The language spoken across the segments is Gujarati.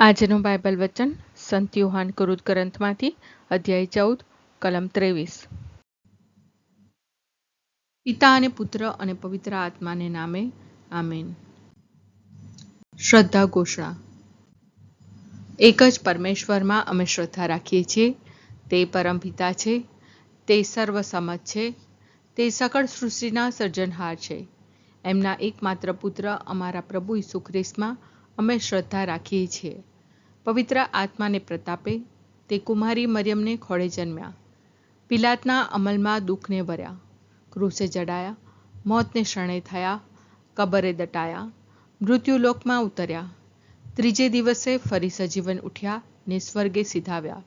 આજનું બાઇબલ વચન સંત યોહાન કૃત ગ્રંથમાંથી અધ્યાય 14 કલમ 23। પિતા અને પુત્ર અને પવિત્ર આત્માને નામે આમેન। શ્રદ્ધા ઘોષણા। એક જ પરમેશ્વરમાં અમે શ્રદ્ધા રાખીએ છીએ। તે પરમપિતા છે, તે સર્વસમત છે, તે સકળ સૃષ્ટિના સર્જનહાર છે। એમના એકમાત્ર પુત્ર અમારા પ્રભુ ઈસુ ખ્રિસ્તમાં અમે શ્રદ્ધા રાખીએ છીએ। પવિત્ર આત્માને પ્રતાપે તે કુમારી મરિયમને ખોળે જન્મ્યા, પિલાતના અમલમાં દુઃખને ભર્યા, ક્રૂસે જડાયા, મોતને શરણે થયા, કબરે દટાયા, મૃત્યુલોકમાં ઉતર્યા, ત્રીજે દિવસે ફરી સજીવન ઉઠ્યા ને સ્વર્ગે સિધાવ્યા।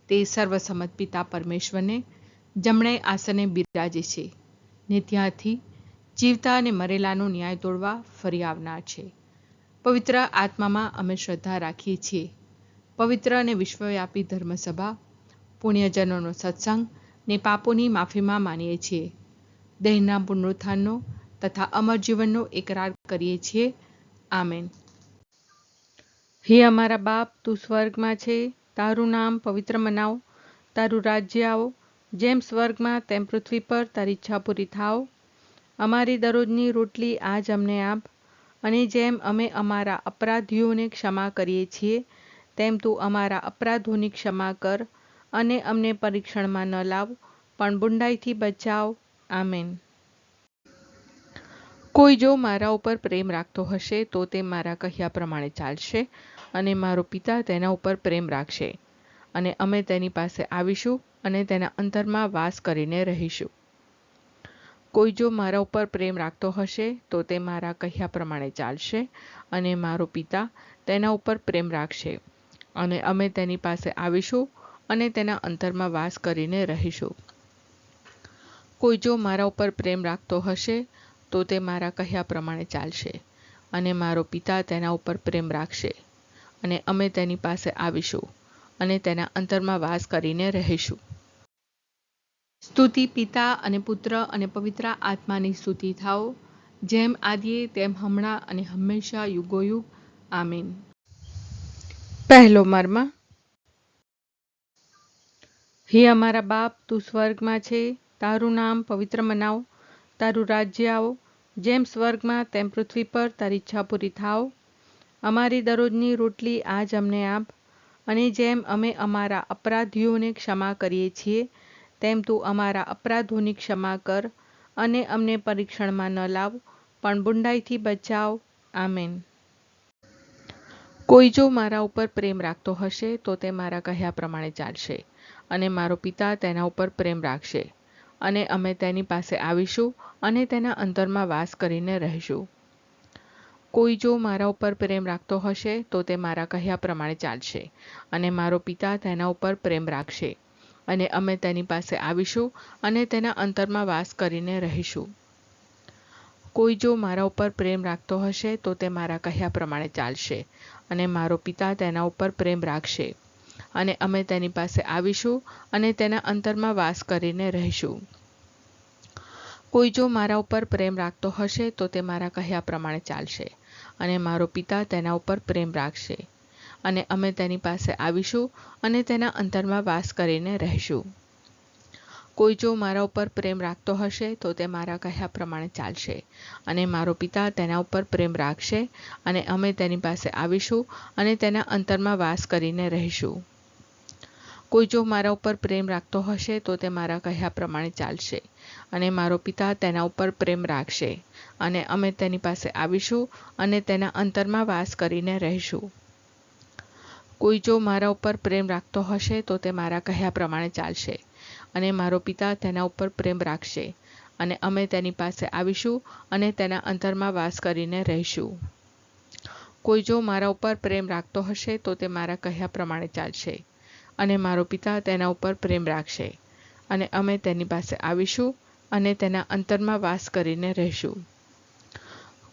તે સર્વસમત પિતા પરમેશ્વરને જમણે આસને બિરાજે છે ને ત્યાંથી જીવતા અને મરેલાનો ન્યાય તોડવા ફરી આવનાર છે। પવિત્ર આત્મામાં અમે શ્રદ્ધા રાખીએ છીએ। પવિત્ર અને વિશ્વવ્યાપી ધર્મસભા, પુણ્યજનોનો સત્સંગ ને પાપોની માફીમાં માનીએ છીએ। દેહના પુનરુત્થાનનો તથા અમર જીવનનો એકરાર કરીએ છીએ। આમેન। હે અમારા બાપ, તું સ્વર્ગમાં છે, તારું નામ પવિત્ર મનાવ, તારું રાજ્ય આવો, જેમ સ્વર્ગમાં તેમ પૃથ્વી પર તારી ઈચ્છા પૂરી થાવ। અમારી દરરોજની રોટલી આજ અમને આપ, અને જેમ અમે અમારા અપરાધીઓને ક્ષમા કરીએ છીએ તેમ તું અમારા અપરાધોની ક્ષમા કર, અને અમને પરીક્ષણમાં ન લાવ પણ બુંડાઈથી બચાવ। આમેન। કોઈ જો મારા ઉપર પ્રેમ રાખતો હશે તો તે મારા કહ્યા પ્રમાણે ચાલશે, અને મારો પિતા તેના ઉપર પ્રેમ રાખશે, અને અમે તેની પાસે આવીશું અને તેના અંતરમાં વાસ કરીને રહીશું। કોઈ જો મારા ઉપર પ્રેમ રાખતો હશે તો તે મારા કહ્યા પ્રમાણે ચાલશે, અને મારો પિતા તેના ઉપર પ્રેમ રાખશે, અને અમે તેની પાસે આવીશું અને તેના અંતરમાં વાસ કરીને રહીશું। કોઈ જો મારા ઉપર પ્રેમ રાખતો હશે તો તે મારા કહ્યા પ્રમાણે ચાલશે, અને મારો પિતા તેના ઉપર પ્રેમ રાખશે, અને અમે તેની પાસે આવીશું અને તેના અંતરમાં વાસ કરીને રહીશું। સ્તુતિ પિતા અને પુત્ર અને પવિત્ર આત્માની સ્તુતિ થાઓ, જેમ આદિએ તેમ હમણાં અને હંમેશા યુગોયુગ। આમીન। પહેલો મર્મ। હે અમારા બાપ, તું સ્વર્ગમાં છે, તારું નામ પવિત્ર મનાવ, તારું રાજ્ય આવો, જેમ સ્વર્ગમાં તેમ પૃથ્વી પર તારી ઈચ્છા પૂરી થાવ। અમારી દરરોજની રોટલી આજ અમને આપ, અને જેમ અમે અમારા અપરાધીઓને ક્ષમા કરીએ છીએ તેમ તું અમારા અપરાધોની ક્ષમા કર, અને અમને પરીક્ષણમાં ન લાવ પણ બુંડાઈથી બચાવ। આમેન। કોઈ જો મારા ઉપર પ્રેમ રાખતો હશે તો તે મારા કહ્યા પ્રમાણે ચાલશે, અને મારો પિતા તેના ઉપર પ્રેમ રાખશે, અને અમે તેની પાસે આવીશું અને તેના અંતરમાં વાસ કરીને રહીશું। કોઈ જો મારા ઉપર પ્રેમ રાખતો હશે તો તે મારા કહ્યા પ્રમાણે ચાલશે, અને મારો પિતા તેના ઉપર પ્રેમ રાખશે, અને અમે તેની પાસે આવીશું અને તેના અંતરમાં વાસ કરીને રહીશું। કોઈ જો મારા ઉપર પ્રેમ રાખતો હશે તો તે મારા કહ્યા પ્રમાણે ચાલશે, અને મારો પિતા તેના ઉપર પ્રેમ રાખશે, અને અમે તેની પાસે આવીશું અને તેના અંતરમાં વાસ કરીને રહીશું। કોઈ જો મારા ઉપર પ્રેમ રાખતો હશે તો તે મારા કહ્યા પ્રમાણે ચાલશે, અને મારો પિતા તેના ઉપર પ્રેમ રાખશે, અને અમે તેની પાસે આવીશું અને તેના અંતરમાં વાસ કરીને રહીશું। કોઈ જો મારા ઉપર પ્રેમ રાખતો હશે તો તે મારા કહ્યા પ્રમાણે ચાલશે, અને મારો પિતા તેના ઉપર પ્રેમ રાખશે, અને અમે તેની પાસે આવીશું અને તેના અંતરમાં વાસ કરીને રહીશું। કોઈ જો મારા ઉપર પ્રેમ રાખતો હશે તો તે મારા કહ્યા પ્રમાણે ચાલશે, અને મારો પિતા તેના ઉપર પ્રેમ રાખશે, અને અમે તેની પાસે આવીશું અને તેના અંતરમાં વાસ કરીને રહીશું। કોઈ જો મારા ઉપર પ્રેમ રાખતો હશે તો તે મારા કહ્યા પ્રમાણે ચાલશે, અને મારો પિતા તેના ઉપર પ્રેમ રાખશે, અને અમે તેની પાસે આવીશું અને તેના અંતરમાં વાસ કરીને રહીશું। કોઈ જો મારા ઉપર પ્રેમ રાખતો હશે તો તે મારા કહ્યા પ્રમાણે ચાલશે, અને મારો પિતા તેના ઉપર પ્રેમ રાખશે, અને અમે તેની પાસે આવીશું અને તેના અંતરમાં વાસ કરીને રહીશું।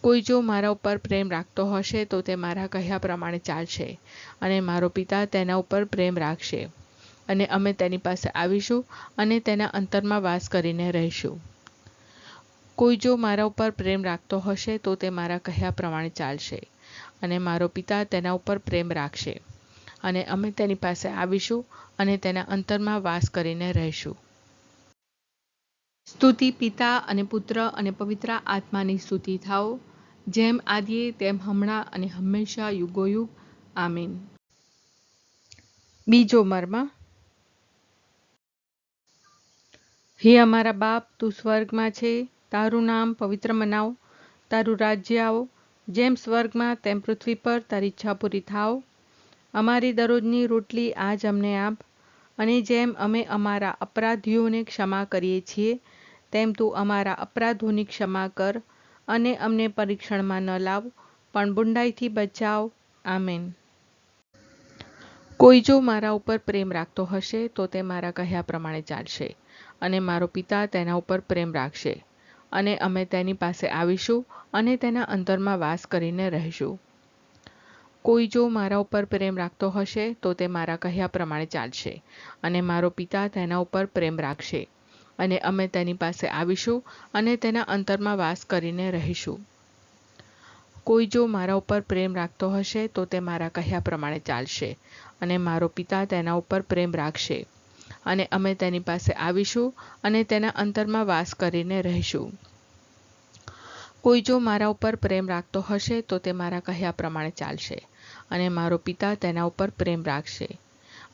કોઈ જો મારા ઉપર પ્રેમ રાખતો હશે તો તે મારા કહ્યા પ્રમાણે ચાલશે, અને મારો પિતા તેના ઉપર પ્રેમ રાખશે, અને અમે તેની પાસે આવીશું અને તેના અંતરમાં વાસ કરીને રહીશું। કોઈ જો મારા ઉપર પ્રેમ રાખતો હશે તો તે મારા કહ્યા પ્રમાણે ચાલશે, અને મારો પિતા તેના ઉપર પ્રેમ રાખશે અને અમે તેની પાસે આવીશું અને તેના અંતરમાં વાસ કરીને રહીશું. સ્તુતિ પિતા અને પુત્ર અને પવિત્ર આત્માની સ્તુતિ થાઓ, જેમ આદિએ તેમ હમણાં અને હંમેશા યુગોયુગ. આમીન. બીજો મર્મ. હે અમારા બાપ, તું સ્વર્ગમાં છે, તારું નામ પવિત્ર મનાવ, તારું રાજ્ય આવો, જેમ સ્વર્ગમાં તેમ પૃથ્વી પર તારી ઈચ્છા પૂરી થાવ. અમારી દરરોજની રોટલી આજ અમને આપ, અને જેમ અમે અમારા અપરાધીઓને ક્ષમા કરીએ છીએ, તેમ તું અમારા અપરાધોની ક્ષમા કર, અને અમને પરીક્ષણમાં ન લાવ, પણ બુંડાઈથી બચાવ. આમેન. કોઈ જો મારા ઉપર પ્રેમ રાખતો હશે તો તે મારા કહ્યા પ્રમાણે ચાલશે, અને મારો પિતા તેના ઉપર પ્રેમ રાખશે, અને અમે તેની પાસે આવીશું અને તેના અંતરમાં વાસ કરીને રહીશું. કોઈ જો મારા ઉપર પ્રેમ રાખતો હશે તો તે મારા કહ્યા પ્રમાણે ચાલશે, અને મારો પિતા તેના ઉપર પ્રેમ રાખશે, અને અમે તેની પાસે આવીશું અને તેના અંતરમાં વાસ કરીને રહીશું. કોઈ જો મારા ઉપર પ્રેમ રાખતો હશે તો તે મારા કહ્યા પ્રમાણે ચાલશે, અને મારો પિતા તેના ઉપર પ્રેમ રાખશે, અને અમે તેની પાસે આવીશું અને તેના અંતરમાં વાસ કરીને રહીશું. કોઈ જો મારા ઉપર પ્રેમ રાખતો હશે તો તે મારા કહ્યા પ્રમાણે ચાલશે, અને મારો પિતા તેના ઉપર પ્રેમ રાખશે,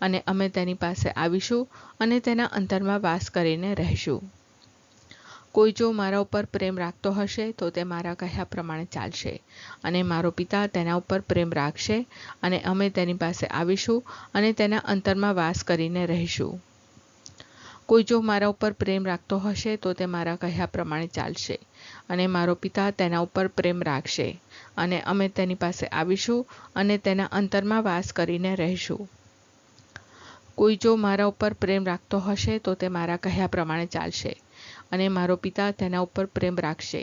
અને અમે તેની પાસે આવીશું અને તેના અંતરમાં વાસ કરીને રહીશું. કોઈ જો મારા ઉપર પ્રેમ રાખતો હશે તો તે મારા કહ્યા પ્રમાણે ચાલશે, અને મારો પિતા તેના ઉપર પ્રેમ રાખશે, અને અમે તેની પાસે આવીશું અને તેના અંતરમાં વાસ કરીને રહીશું. કોઈ જો મારા ઉપર પ્રેમ રાખતો હશે તો તે મારા કહ્યા પ્રમાણે ચાલશે, અને મારો પિતા તેના ઉપર પ્રેમ રાખશે, અને અમે તેની પાસે આવીશું અને તેના અંતરમાં વાસ કરીને રહીશું. કોઈ જો મારા ઉપર પ્રેમ રાખતો હશે તો તે મારા કહ્યા પ્રમાણે ચાલશે, અને મારો પિતા તેના ઉપર પ્રેમ રાખશે,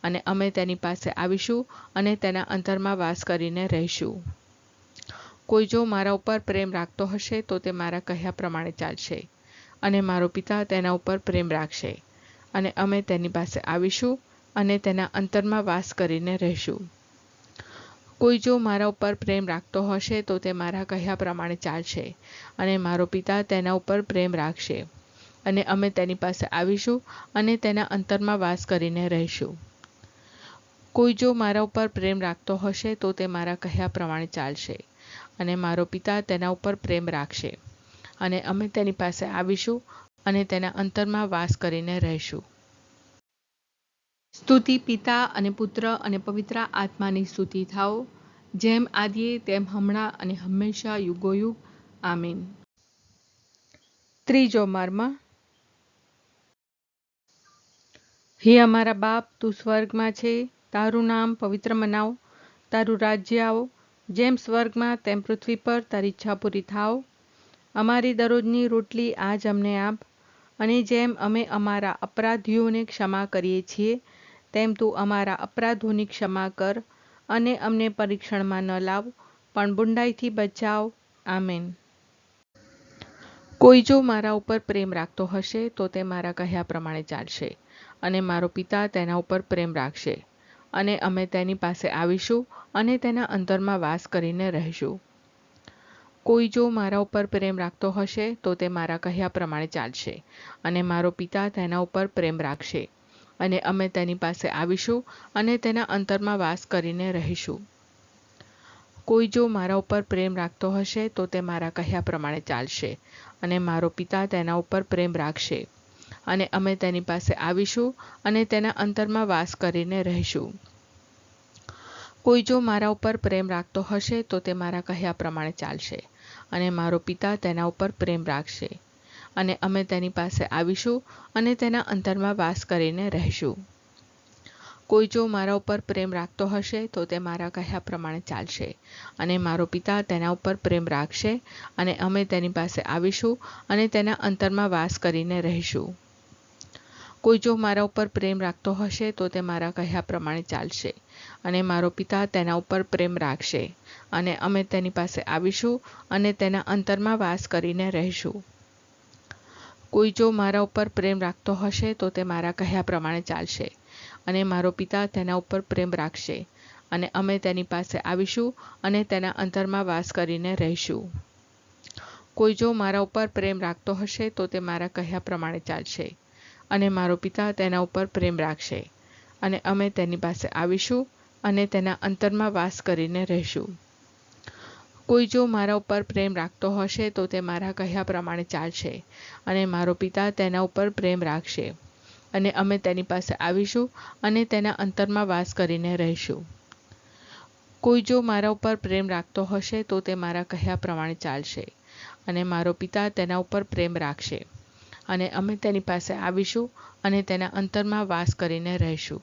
અને અમે તેની પાસે આવીશું અને તેના અંતરમાં વાસ કરીને રહીશું. કોઈ જો મારા ઉપર પ્રેમ રાખતો હશે તો તે મારા કહ્યા પ્રમાણે ચાલશે, અને મારો પિતા તેના ઉપર પ્રેમ રાખશે, અને અમે તેની પાસે આવીશું અને તેના અંતરમાં વાસ કરીને રહીશું. કોઈ જો મારા ઉપર પ્રેમ રાખતો હશે તો તે મારા કહ્યા પ્રમાણે ચાલશે, અને મારો પિતા તેના ઉપર પ્રેમ રાખશે, અને અમે તેની પાસે આવીશું અને તેના અંતરમાં વાસ કરીને રહીશું. કોઈ જો મારા ઉપર પ્રેમ રાખતો હશે તો તે મારા કહ્યા પ્રમાણે ચાલશે, અને મારો પિતા તેના ઉપર પ્રેમ રાખશે, અને અમે તેની પાસે આવીશું અને તેના અંતરમાં વાસ કરીને રહીશું. સ્તુતિ પિતા અને પુત્ર અને પવિત્ર આત્માની સ્તુતિ થાઓ, જેમ આદિએ તેમ હમણાં અને હંમેશા યુગોયુગ. આમીન. ત્રીજો મર્મ. હે અમારા બાપ, તું સ્વર્ગમાં છે, તારું નામ પવિત્ર મનાવ, તારું રાજ્ય આવો, જેમ સ્વર્ગમાં તેમ પૃથ્વી પર તારી ઈચ્છા પૂરી થાવ. અમારી દરરોજની રોટલી આજ અમને આપ, અને જેમ અમે અમારા અપરાધીઓને ક્ષમા કરીએ છીએ, તેમ તું અમારા અપરાધોની ક્ષમા કર, અને અમને પરીક્ષણમાં ન લાવ, પણ બુંડાઈથી બચાવ. આમેન. કોઈ જો મારા ઉપર પ્રેમ રાખતો હશે તો તે મારા કહ્યા પ્રમાણે ચાલશે, અને મારો પિતા તેના ઉપર પ્રેમ રાખશે, અને અમે તેની પાસે આવીશું અને તેના અંતરમાં વાસ કરીને રહીશું. કોઈ જો મારા ઉપર પ્રેમ રાખતો હશે તો તે મારા કહ્યા પ્રમાણે ચાલશે, અને મારો પિતા તેના ઉપર પ્રેમ રાખશે, અને અમે તેની પાસે આવીશું અને તેના અંતરમાં વાસ કરીને રહીશું. કોઈ જો મારા ઉપર પ્રેમ રાખતો હશે તો તે મારા કહ્યા પ્રમાણે ચાલશે, અને મારો પિતા તેના ઉપર પ્રેમ રાખશે, અને અમે તેની પાસે આવીશું અને તેના અંતરમાં વાસ કરીને રહીશું. કોઈ જો મારા ઉપર પ્રેમ રાખતો હશે તો તે મારા કહ્યા પ્રમાણે ચાલશે, અને મારો પિતા તેના ઉપર પ્રેમ રાખશે, અને અમે તેની પાસે આવીશું અને તેના અંતરમાં વાસ કરીને રહીશું. કોઈ જો મારા ઉપર પ્રેમ રાખતો હશે તો તે મારા કહ્યા પ્રમાણે ચાલશે, અને મારો પિતા તેના ઉપર પ્રેમ રાખશે, અને અમે તેની પાસે આવીશું અને તેના અંતરમાં વાસ કરીને રહીશું. કોઈ જો મારા ઉપર પ્રેમ રાખતો હશે તો તે મારા કહ્યા પ્રમાણે ચાલશે, અને મારો પિતા તેના ઉપર પ્રેમ રાખશે, અને અમે તેની પાસે આવીશું અને તેના અંતરમાં વાસ કરીને રહીશું. કોઈ જો મારા ઉપર પ્રેમ રાખતો હશે તો તે મારા કહ્યા પ્રમાણે ચાલશે, અને મારો પિતા તેના ઉપર પ્રેમ રાખશે, અને અમે તેની પાસે આવીશું અને તેના અંતરમાં વાસ કરીને રહીશું. કોઈ જો મારા ઉપર પ્રેમ રાખતો હશે તો તે મારા કહ્યા પ્રમાણે ચાલશે, અને મારો પિતા તેના ઉપર પ્રેમ રાખશે, અને અમે તેની પાસે આવીશું અને તેના અંતરમાં વાસ કરીને રહીશું. કોઈ જો મારા ઉપર પ્રેમ રાખતો હશે તો તે મારા કહ્યા પ્રમાણે ચાલશે, અને મારો પિતા તેના ઉપર પ્રેમ રાખશે, અને અમે તેની પાસે આવીશું અને તેના અંતરમાં વાસ કરીને રહીશું. કોઈ જો મારા ઉપર પ્રેમ રાખતો હશે તો તે મારા કહ્યા પ્રમાણે ચાલશે, અને મારો પિતા તેના ઉપર પ્રેમ રાખશે, અને અમે તેની પાસે આવીશું અને તેના અંતરમાં વાસ કરીને રહીશું.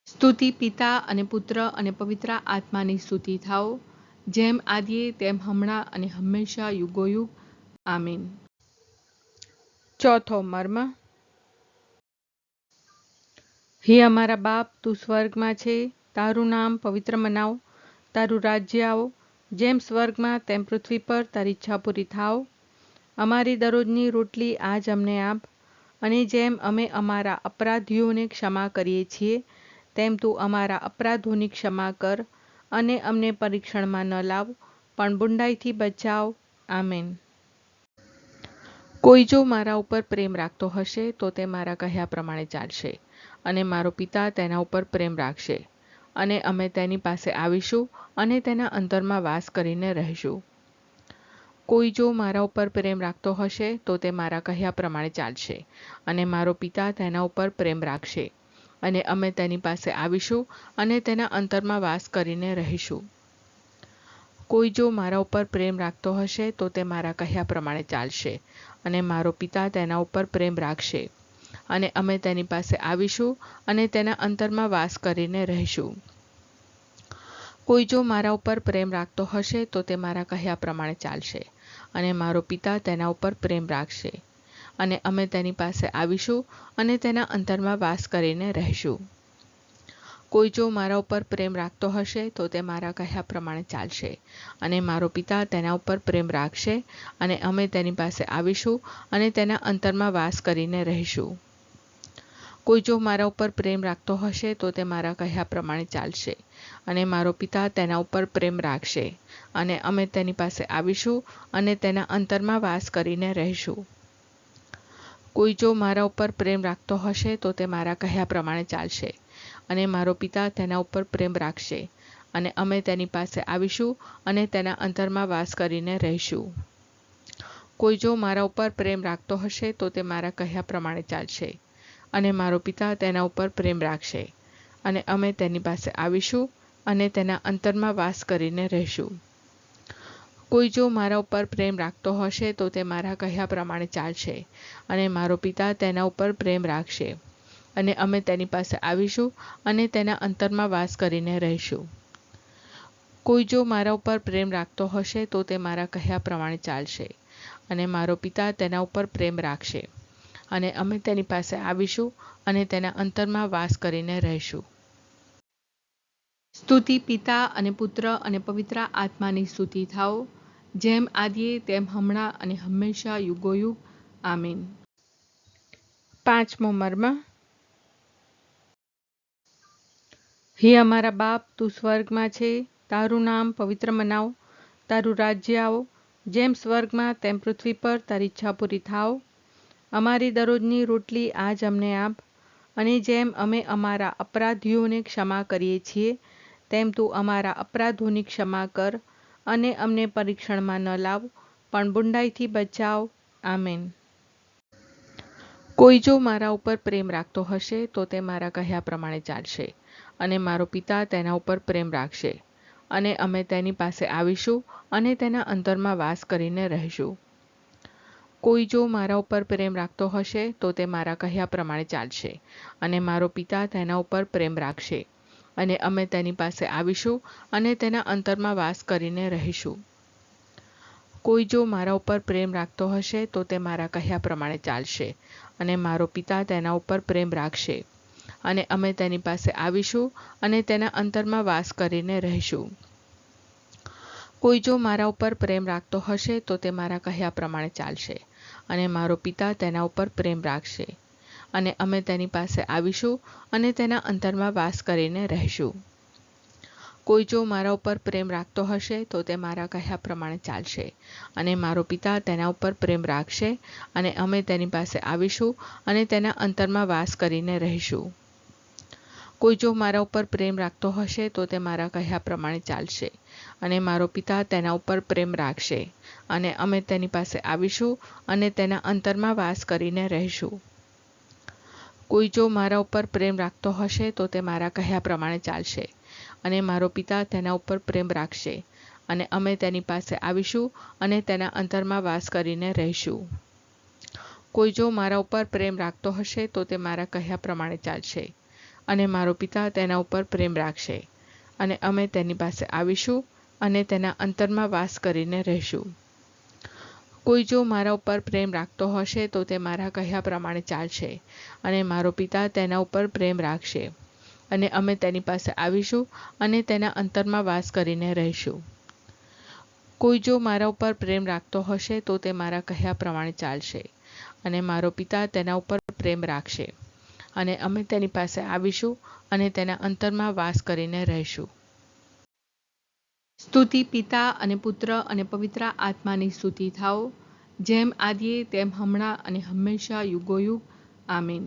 સ્તુતિ પિતા અને પુત્ર અને પવિત્ર આત્માની સ્તુતિ થાઓ, જેમ આદિએ તેમ હમણાં અને હંમેશા યુગોયુગ. આમીન. ચોથો મર્મ. હે અમારા બાપ, તું સ્વર્ગમાં છે, તારું નામ પવિત્ર મનાવ, તારું રાજ્ય આવો, જેમ સ્વર્ગમાં તેમ પૃથ્વી પર તારી ઈચ્છા પૂરી થાવ. અમારી દરરોજની રોટલી આજ અમને આપ, અને જેમ અમે અમારા અપરાધીઓને ક્ષમા કરીએ છીએ તેમ તું અમારા અપરાધોની ક્ષમા કર, અને અમને પરીક્ષણમાં ન લાવ, પણ બુંડાઈથી બચાવ. આમેન. કોઈ જો મારા ઉપર પ્રેમ રાખતો હશે તો તે મારા કહ્યા પ્રમાણે ચાલશે, અને મારો પિતા તેના ઉપર પ્રેમ રાખશે, અને અમે તેની પાસે આવીશું અને તેના અંતરમાં વાસ કરીને રહીશું. કોઈ જો મારા ઉપર પ્રેમ રાખતો હશે તો તે મારા કહ્યા પ્રમાણે ચાલશે, અને મારો પિતા તેના ઉપર પ્રેમ રાખશે, અને અમે તેની પાસે આવીશું અને તેના અંતરમાં વાસ કરીને રહીશું. કોઈ જો મારા ઉપર પ્રેમ રાખતો હશે તો તે મારા કહ્યા પ્રમાણે ચાલશે, અને મારો પિતા તેના ઉપર પ્રેમ રાખશે, અને અમે તેની પાસે આવીશું અને તેના અંતરમાં વાસ કરીને રહીશું. કોઈ જો મારા ઉપર પ્રેમ રાખતો હશે તો તે મારા કહ્યા પ્રમાણે ચાલશે, અને મારો પિતા તેના ઉપર પ્રેમ રાખશે, અને અમે તેની પાસે આવીશું અને તેના અંતરમાં વાસ કરીને રહીશું. કોઈ જો મારા ઉપર પ્રેમ રાખતો હશે તો તે મારા કહ્યા પ્રમાણે ચાલશે, અને મારો પિતા તેના ઉપર પ્રેમ રાખશે, અને અમે તેની પાસે આવીશું અને તેના અંતરમાં વાસ કરીને રહીશું. કોઈ જો મારા ઉપર પ્રેમ રાખતો હશે તો તે મારા કહ્યા પ્રમાણે ચાલશે, અને મારો પિતા તેના ઉપર પ્રેમ રાખશે, અને અમે તેની પાસે આવીશું અને તેના અંતરમાં વાસ કરીને રહીશું. કોઈ જો મારા ઉપર પ્રેમ રાખતો હશે તો તે મારા કહ્યા પ્રમાણે ચાલશે, અને મારો પિતા તેના ઉપર પ્રેમ રાખશે, અને અમે તેની પાસે આવીશું અને તેના અંતરમાં વાસ કરીને રહીશું. કોઈ જો મારા ઉપર પ્રેમ રાખતો હશે તો તે મારા કહ્યા પ્રમાણે ચાલશે, અને મારો પિતા તેના ઉપર પ્રેમ રાખશે, અને અમે તેની પાસે આવીશું અને તેના અંતરમાં વાસ કરીને રહીશું. કોઈ જો મારા ઉપર પ્રેમ રાખતો હશે તો તે મારા કહ્યા પ્રમાણે ચાલશે, અને મારો પિતા તેના ઉપર પ્રેમ રાખશે, અને અમે તેની પાસે આવીશું અને તેના અંતરમાં વાસ કરીને રહીશું. કોઈ જો મારા ઉપર પ્રેમ રાખતો હશે તો તે મારા કહ્યા પ્રમાણે ચાલશે, અને મારો પિતા તેના ઉપર પ્રેમ રાખશે, અને અમે તેની પાસે આવીશું અને તેના અંતરમાં વાસ કરીને રહીશું. સ્તુતિ પિતા અને પુત્ર અને પવિત્ર આત્માની સ્તુતિ થાઓ, જેમ આદિએ તેમ હમણાં અને હંમેશા યુગોયુગ. આમીન. પાંચમો મર્મ. હે અમારા બાપ, તું સ્વર્ગમાં છે, તારું નામ પવિત્ર મનાવ, તારું રાજ્ય આવો, જેમ સ્વર્ગમાં તેમ પૃથ્વી પર તારી ઈચ્છા પૂરી થાવ. અમારી દરરોજની રોટલી આજ અમને આપ, અને જેમ અમે અમારા અપરાધીઓને ક્ષમા કરીએ છીએ તેમ તું અમારા અપરાધોની ક્ષમા કર, અને અમને પરીક્ષણમાં ન લાવ, પણ બુંડાઈથી બચાવ. આમેન. કોઈ જો મારા ઉપર પ્રેમ રાખતો હશે તો તે મારા કહ્યા પ્રમાણે ચાલશે, અને મારો પિતા તેના ઉપર પ્રેમ રાખશે, અને અમે તેની પાસે આવીશું અને તેના અંતરમાં વાસ કરીને રહીશું. કોઈ જો મારા ઉપર પ્રેમ રાખતો હશે તો તે મારા કહ્યા પ્રમાણે ચાલશે, અને મારો પિતા તેના ઉપર પ્રેમ રાખશે, અને અમે તેની પાસે આવીશું અને તેના અંતરમાં વાસ કરીને રહીશું. કોઈ જો મારા ઉપર પ્રેમ રાખતો હશે તો તે મારા કહ્યા પ્રમાણે ચાલશે, અને મારો પિતા તેના ઉપર પ્રેમ રાખશે, અને અમે તેની પાસે આવીશું અને તેના અંતરમાં વાસ કરીને રહીશું. કોઈ જો મારા ઉપર પ્રેમ રાખતો હશે તો તે મારા કહ્યા પ્રમાણે ચાલશે, અને મારો પિતા તેના ઉપર પ્રેમ રાખશે, અને અમે તેની પાસે આવીશું અને તેના અંતરમાં વાસ કરીને રહીશું. કોઈ જો મારા ઉપર પ્રેમ રાખતો હશે તો તે મારા કહ્યા પ્રમાણે ચાલશે, અને મારો પિતા તેના ઉપર પ્રેમ રાખશે, અને અમે તેની પાસે આવીશું અને તેના અંતરમાં વાસ કરીને રહીશું. કોઈ જો મારા ઉપર પ્રેમ રાખતો હશે તો તે મારા કહ્યા પ્રમાણે ચાલશે, અને મારો પિતા તેના ઉપર પ્રેમ રાખશે, અને અમે તેની પાસે આવીશું અને તેના અંતરમાં વાસ કરીને રહીશું. કોઈ જો મારા ઉપર પ્રેમ રાખતો હશે તો તે મારા કહ્યા પ્રમાણે ચાલશે, અને મારો પિતા તેના ઉપર પ્રેમ રાખશે, અને અમે તેની પાસે આવીશું અને તેના અંતરમાં વાસ કરીને રહીશું. કોઈ જો મારા ઉપર પ્રેમ રાખતો હશે તો તે મારા કહ્યા પ્રમાણે ચાલશે, અને મારો પિતા તેના ઉપર પ્રેમ રાખશે, અને અમે તેની પાસે આવીશું અને તેના અંતરમાં વાસ કરીને રહીશું. કોઈ જો મારા ઉપર પ્રેમ રાખતો હશે તો તે મારા કહ્યા પ્રમાણે ચાલશે, અને મારો પિતા તેના ઉપર પ્રેમ રાખશે, અને અમે તેની પાસે આવીશું અને તેના અંતરમાં વાસ કરીને રહીશું. કોઈ જો મારા ઉપર પ્રેમ રાખતો હશે તો તે મારા કહ્યા પ્રમાણે ચાલશે, અને મારો પિતા તેના ઉપર પ્રેમ રાખશે, અને અમે તેની પાસે આવીશું અને તેના અંતરમાં વાસ કરીને રહીશું. સ્તુતિ પિતા અને પુત્ર અને પવિત્ર આત્માની સ્તુતિ થાઓ, જેમ આદિએ તેમ હમણાં અને હંમેશા યુગોયુગ. આમીન.